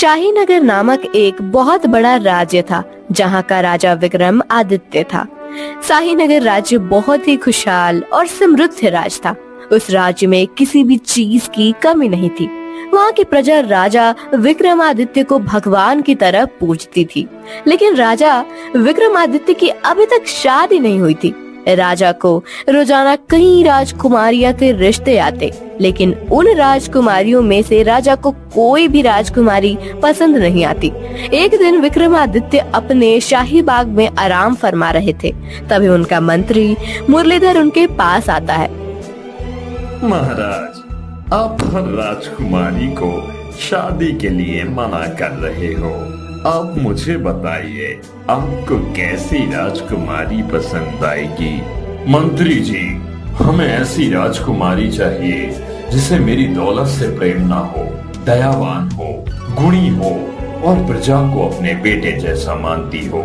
शाहीनगर नामक एक बहुत बड़ा राज्य था, जहाँ का राजा विक्रमादित्य था। शाहीनगर राज्य बहुत ही खुशहाल और समृद्ध राज था। उस राज्य में किसी भी चीज की कमी नहीं थी। वहाँ की प्रजा राजा विक्रमादित्य को भगवान की तरह पूजती थी। लेकिन राजा विक्रमादित्य की अभी तक शादी नहीं हुई थी। राजा को रोजाना कई राजकुमारियां के रिश्ते आते, लेकिन उन राजकुमारियों में से राजा को कोई भी राजकुमारी पसंद नहीं आती। एक दिन विक्रमादित्य अपने शाही बाग में आराम फरमा रहे थे, तभी उनका मंत्री मुरलीधर उनके पास आता है। महाराज, आप हर राजकुमारी को शादी के लिए मना कर रहे हो। आप मुझे बताइए, आपको कैसी राजकुमारी पसंद आएगी? मंत्री जी, हमें ऐसी राजकुमारी चाहिए जिसे मेरी दौलत से प्रेम ना हो, दयावान हो, गुणी हो और प्रजा को अपने बेटे जैसा मानती हो।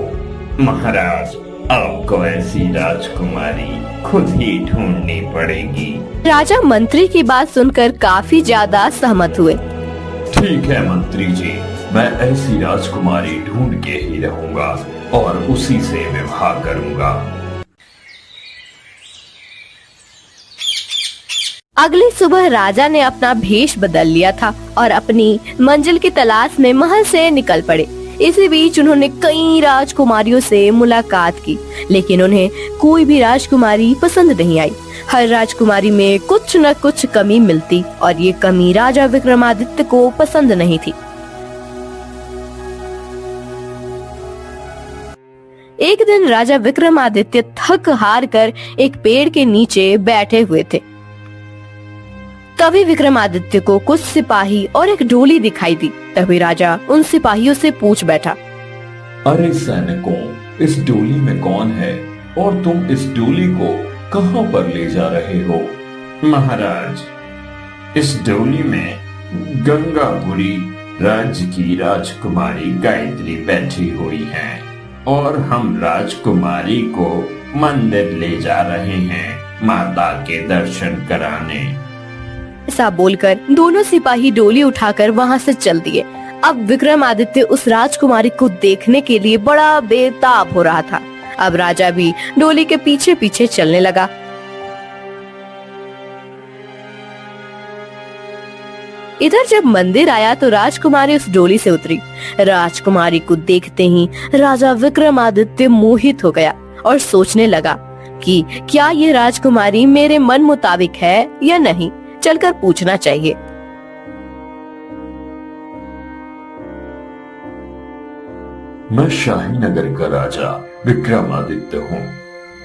महाराज, आपको ऐसी राजकुमारी खुद ही ढूंढनी पड़ेगी। राजा मंत्री की बात सुनकर काफी ज्यादा सहमत हुए। ठीक है मंत्री जी, मैं ऐसी राजकुमारी ढूंढ के ही रहूंगा और उसी से विवाह करूंगा। अगली सुबह राजा ने अपना भेष बदल लिया था और अपनी मंजिल की तलाश में महल से निकल पड़े। इसी बीच उन्होंने कई राजकुमारियों से मुलाकात की, लेकिन उन्हें कोई भी राजकुमारी पसंद नहीं आई। हर राजकुमारी में कुछ न कुछ कमी मिलती और ये कमी राजा विक्रमादित्य को पसंद नहीं थी। एक दिन राजा विक्रमादित्य थक हार कर एक पेड़ के नीचे बैठे हुए थे। तभी विक्रमादित्य को कुछ सिपाही और एक डोली दिखाई दी। तभी राजा उन सिपाहियों से पूछ बैठा, अरे सैनिकों, इस डोली में कौन है और तुम इस डोली को कहां पर ले जा रहे हो? महाराज, इस डोली में गंगापुरी राज्य की राजकुमारी गायत्री बैठी हुई है और हम राजकुमारी को मंदिर ले जा रहे हैं माता के दर्शन कराने। ऐसा बोलकर दोनों सिपाही डोली उठाकर वहां से चल दिए। अब विक्रमादित्य उस राजकुमारी को देखने के लिए बड़ा बेताब हो रहा था। अब राजा भी डोली के पीछे पीछे चलने लगा। इधर जब मंदिर आया तो राजकुमारी उस डोली से उतरी। राजकुमारी को देखते ही राजा विक्रमादित्य मोहित हो गया और सोचने लगा कि क्या ये राजकुमारी मेरे मन मुताबिक है या नहीं, चलकर पूछना चाहिए। मैं शाहीनगर का राजा विक्रमादित्य हूँ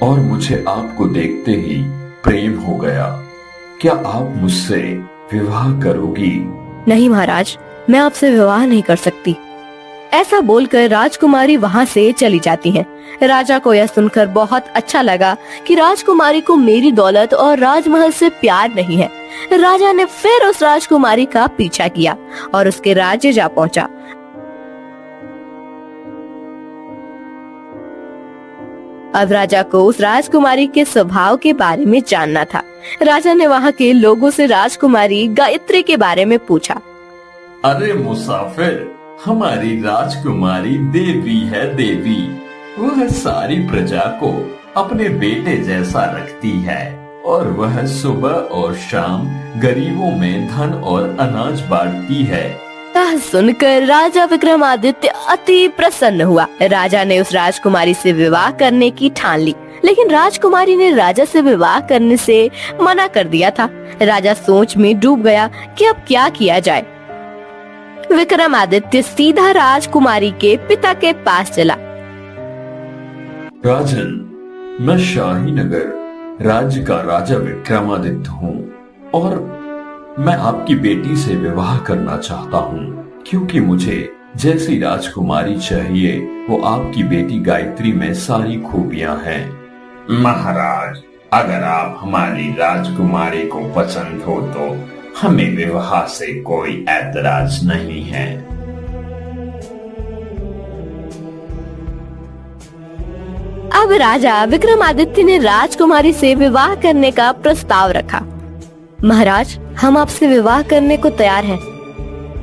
और मुझे आपको देखते ही प्रेम हो गया। क्या आप मुझसे विवाह करोगी? नहीं महाराज, मैं आपसे विवाह नहीं कर सकती। ऐसा बोलकर राजकुमारी वहां से चली जाती है। राजा को यह सुनकर बहुत अच्छा लगा कि राजकुमारी को मेरी दौलत और राजमहल से प्यार नहीं है। राजा ने फिर उस राजकुमारी का पीछा किया और उसके राज्य जा पहुंचा। अब राजा को उस राजकुमारी के स्वभाव के बारे में जानना था। राजा ने वहां के लोगों से राजकुमारी गायत्री के बारे में पूछा। अरे मुसाफिर, हमारी राजकुमारी देवी है देवी। वह सारी प्रजा को अपने बेटे जैसा रखती है और वह सुबह और शाम गरीबों में धन और अनाज बांटती है। यह सुनकर राजा विक्रमादित्य अति प्रसन्न हुआ। राजा ने उस राजकुमारी से विवाह करने की ठान ली, लेकिन राजकुमारी ने राजा से विवाह करने से मना कर दिया था। राजा सोच में डूब गया कि अब क्या किया जाए। विक्रमादित्य सीधा राजकुमारी के पिता के पास चला। राजन, मैं शाहीनगर राज्य का राजा विक्रमादित्य हूँ और मैं आपकी बेटी से विवाह करना चाहता हूँ, क्योंकि मुझे जैसी राजकुमारी चाहिए वो आपकी बेटी गायत्री में सारी खूबियां हैं। महाराज, अगर आप हमारी राजकुमारी को पसंद हो तो हमें विवाह से कोई ऐतराज नहीं है। अब राजा विक्रमादित्य ने राजकुमारी से विवाह करने का प्रस्ताव रखा। महाराज, हम आपसे विवाह करने को तैयार हैं,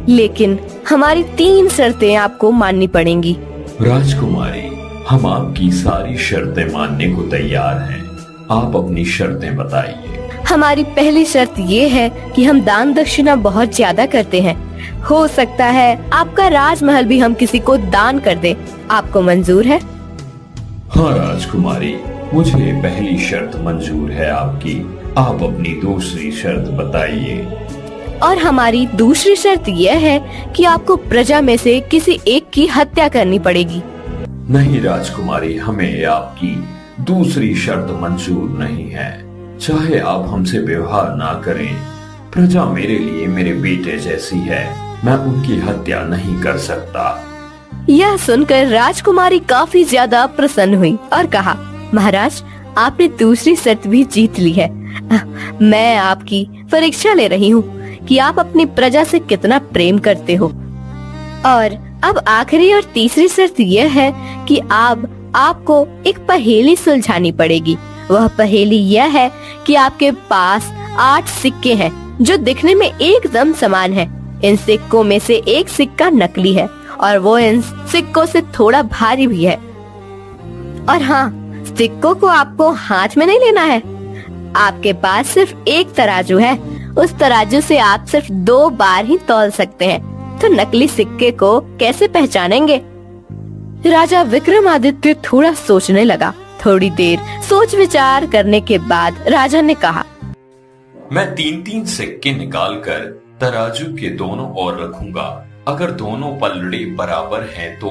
लेकिन हमारी 3 शर्तें आपको माननी पड़ेंगी। राजकुमारी, हम आपकी सारी शर्तें मानने को तैयार हैं। आप अपनी शर्तें बताइए। हमारी पहली शर्त ये है कि हम दान दक्षिणा बहुत ज्यादा करते हैं। हो सकता है आपका राजमहल भी हम किसी को दान कर दे। आपको मंजूर है? हाँ राजकुमारी, मुझे पहली शर्त मंजूर है आपकी। आप अपनी दूसरी शर्त बताइए। और हमारी दूसरी शर्त यह है कि आपको प्रजा में से किसी एक की हत्या करनी पड़ेगी। नहीं राजकुमारी, हमें आपकी दूसरी शर्त मंजूर नहीं है। चाहे आप हमसे व्यवहार ना करें, प्रजा मेरे लिए मेरे बेटे जैसी है। मैं उनकी हत्या नहीं कर सकता। यह सुनकर राजकुमारी काफी ज्यादा प्रसन्न हुई और कहा, महाराज, आपने दूसरी शर्त भी जीत ली है। मैं आपकी परीक्षा ले रही हूँ कि आप अपनी प्रजा से कितना प्रेम करते हो। और अब आखिरी और तीसरी शर्त यह है कि आपको एक पहेली सुलझानी पड़ेगी। वह पहेली यह है कि आपके पास 8 सिक्के हैं जो दिखने में एकदम समान हैं। इन सिक्कों में से एक सिक्का नकली है और वो इन सिक्कों से थोड़ा भारी भी है। और हाँ, सिक्कों को आपको हाथ में नहीं लेना है। आपके पास सिर्फ एक तराजू है। उस तराजू से आप सिर्फ 2 बार ही तौल सकते हैं। तो नकली सिक्के को कैसे पहचानेंगे? राजा विक्रमादित्य थोड़ा सोचने लगा। थोड़ी देर सोच विचार करने के बाद राजा ने कहा, मैं 3-3 सिक्के निकालकर तराजू के दोनों ओर रखूंगा। अगर दोनों पलड़े बराबर हैं तो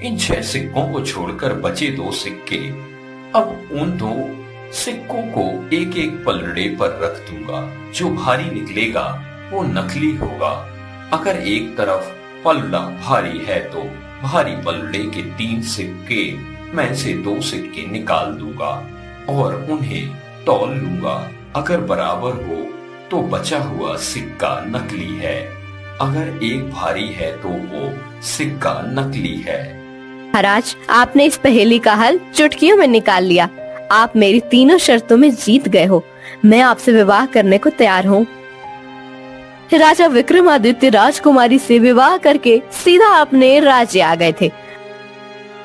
इन 6 सिक्कों को छोड़कर बचे 2 सिक्के, अब उन 2 सिक्कों को एक-एक पलड़े पर रख दूंगा। जो भारी निकलेगा वो नकली होगा। अगर एक तरफ पलड़ा भारी है तो भारी पलड़े के 3 सिक्के मैं से 2 सिक्के निकाल दूंगा और उन्हें तौल लूंगा। अगर बराबर हो तो बचा हुआ सिक्का नकली है। अगर एक भारी है तो वो सिक्का नकली है। महाराज, आपने इस पहेली का हल चुटकियों में निकाल लिया। आप मेरी तीनों शर्तों में जीत गए हो। मैं आपसे विवाह करने को तैयार हूँ। राजा विक्रमादित्य राजकुमारी से विवाह करके सीधा अपने राज्य आ गए थे।